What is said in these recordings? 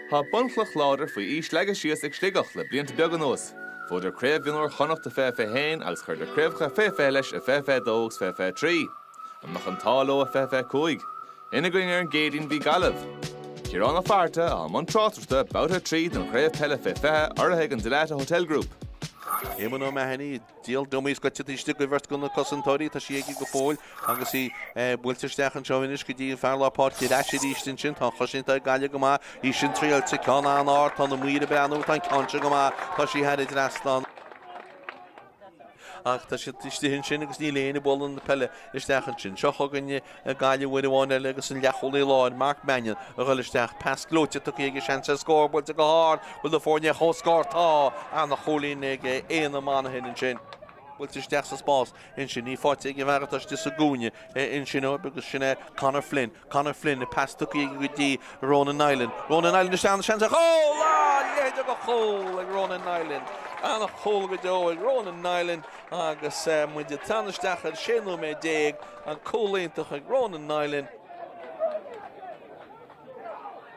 Tá buntlach láidir faoi Sligeach ag Sligeach le blianta beag an nós. Fuidir Craobh bhíonóir chonacht a fefe hain als chuir de Craobhcha fefe leis a fefe dógs fefe trí. Amach an táló a fefe cúig. Ina gring ar an géirín bhí Gaillimh. Ciarán a farta am an trátarta bouta trí don Craobh Peile fefe orthaigh an Dalata Hotel Group. Éman ó mehanní díal dumís go tíiste go bhirt gona cosantóirí tá sí go fóil agus í builteisteach an seoinis go dtí fearlápáirtí eisi dístin sin tá chosinta gaile go má í sin tríalta cána an áir tá na muire breanú tá canse go má tá sí heidir drastan. Ach tá si tíiste sin agus ní léana bol an Peile isteach an sin seo chuganne gaile bhfuil bháine agus an leacholaí láin Mark Mannion a ghfuilisteach pasglóte tu ige seanse scór builte go háir bhfuil do fórne thóscártá an na cholín ag éana mána hin sin. Builteisteach sa Spás in sin ní fáte ag bhhartas de sa gúine in sin agus sinna Conor Flynn i pas tu ige go dtí Ronan Island is seanse chól léide go chól ag Ronan Island. Anna chól go dó ag Ronan Island agus muide tanisteach an sinú mé déag an cólíntaach ag Ronan Island.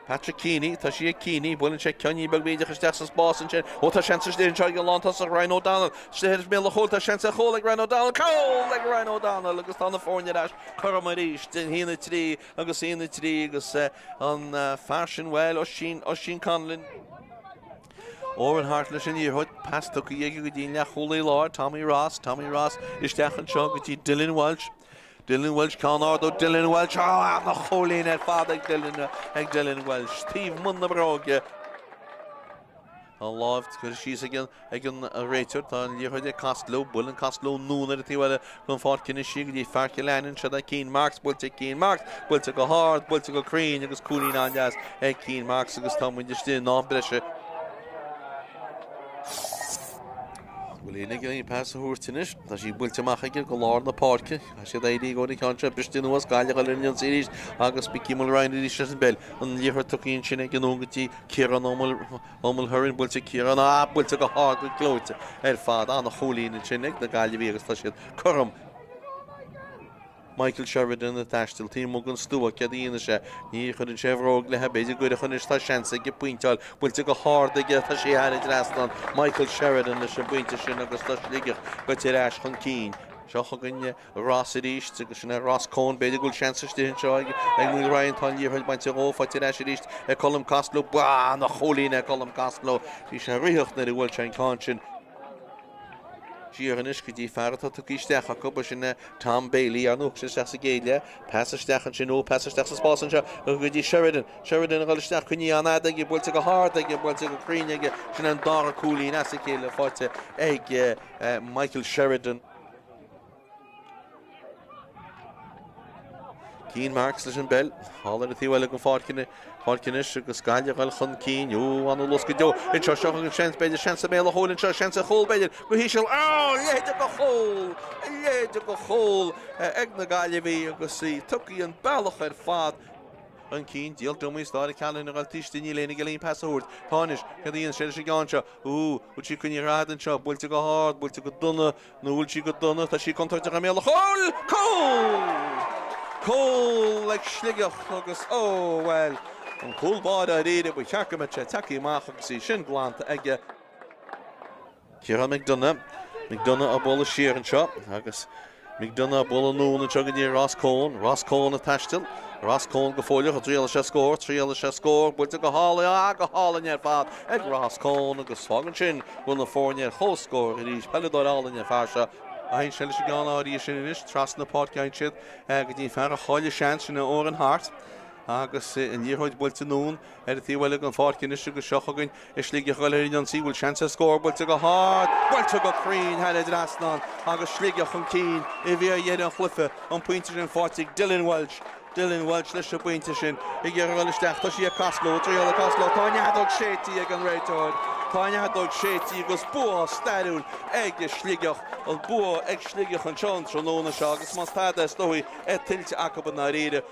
Patrick Keaney, tá sí Keaney, bhfuiln sé ceanní bag bíideach isteach sa Spás an sin. Ó tá seansa stéann seo go lántas a Ryan O'Donnell. Stéir mé le chól tá seansa chól ag Ryan O'Donnell. Cól ag Ryan O'Donnell agus tá na fórne leis chum a ríis den hína trí agus hína trí agus an fashion well ó sin Conlon. Owen Hart leis an íorthid pasta go dhéige go dtí le cholaí láir Tommy Ross isteach an seo go dtí Dylan Welsh Conard Dylan Welsh na cholín ar fad ag Dylan Welsh Steve Munna bráge an láimht go síos ag an réiteir tá an líorthid Castló buileann Castló núna a tíhile chun fád cinna sí go dtí fearce leanann se Keane Marks builte go hard builte go crín agus cúlín an deas ag Keane Marks agus tá muinte stíon ná breise. Bhfuil éana gilín pas a thuairtinis, tá sí builteach ige go lár na páirce, a sé éí go canse bristinúas gaiile go linn séries agus bicímil Ryan sé an bell an líorthir tuíonn sinna gnógatí Ciaran ómil thuirn builte Ciaran builte go há go glóite ar fad an na cholín sinnig na Gaillimh agus tá siad chum. Michael Sheridan a taistil tí mógan stúa ceadíana sé ní chun an séhróg le beidir go chun is tá seansa go pointeáil builte go háda ige tá sé heidir drastan Michael Sheridan leis an buinte sin agus tá Sligeach go tíreis chun cín. Seo chuganne Ross ríist agus sinna Ross Cohn beidir gúil seansa stíonn seo ag mú Ryan tá líorthid bainte ófa tíreis ríist ag Colm Castló na cholín ag Colm Castló hí sé riocht na bhfuil sé an cáin Síar an iscadí fearrata tu isteach a cúpa sinna Tom Bailey an uach sin sa géile, pasaisteach an sin pasaisteach sa Spás an seo go dtí Sheridan a ghilisteach chuní an ad ag builte go hard ag builte go crín ag sin an dá cúlín as a céile fáte ag Michael Sheridan. Keane Marks leis an bell, hálar a tíhile go fácinis agus gaiile gáil chun Keane, an los go deo, in seo seach an seans beidir seansa mé a hólinn seo seansa chól beidir, go hí seil léide go chól ag na Gaillimh agus sí tucaí an bailach ar fad an Keane díal dumí stáir ceann na gáil tíiste ní léna go líon pasúirt táis go dtíon sé sé gáin seo bhil sí chun rádan seo builte go hard builte go duna nó bhfuil sí go duna tá sí contáirte go mé a chól Cól ag Sligeach agus well an cólbád a réide bu chearcamate takeí amach agus sí sin glánta aige Ciaran McDonough a bolla siar an seo agus McDonough a bolla núna tro go dtí Ross Cohn a taistil Ross Cohn go fóileach a tríal sé scór builte go hálainn ar fad ag Ross Cohn agus fágan sin bhfuil na fórne chóscór i ríis peileadórálainn ar fearse Ein selle se gan áí sin is tras na páceint siad go dtí fear a cháile sean sin na Owen Hart agus in díorthid builte nún ar a tíhile an fácinis go seochagann is Sligeach gáil an sí bhfuil seansa scór builte go hard builte go crín heile drasnan agus Sligeach an Keane I bhí dhéad an chluife an pointe sin fátig Dylan Welsh leis a pointe sin I ggéar ghilisteach tá sí a Castló tríal a Castló tá neadóg sétí ag an réiteáid tá neadóg sétí agus bua staún ag Sligeach an bua ag Sligeach an seán tróna seo agus más táda stóí tiltte aca na réide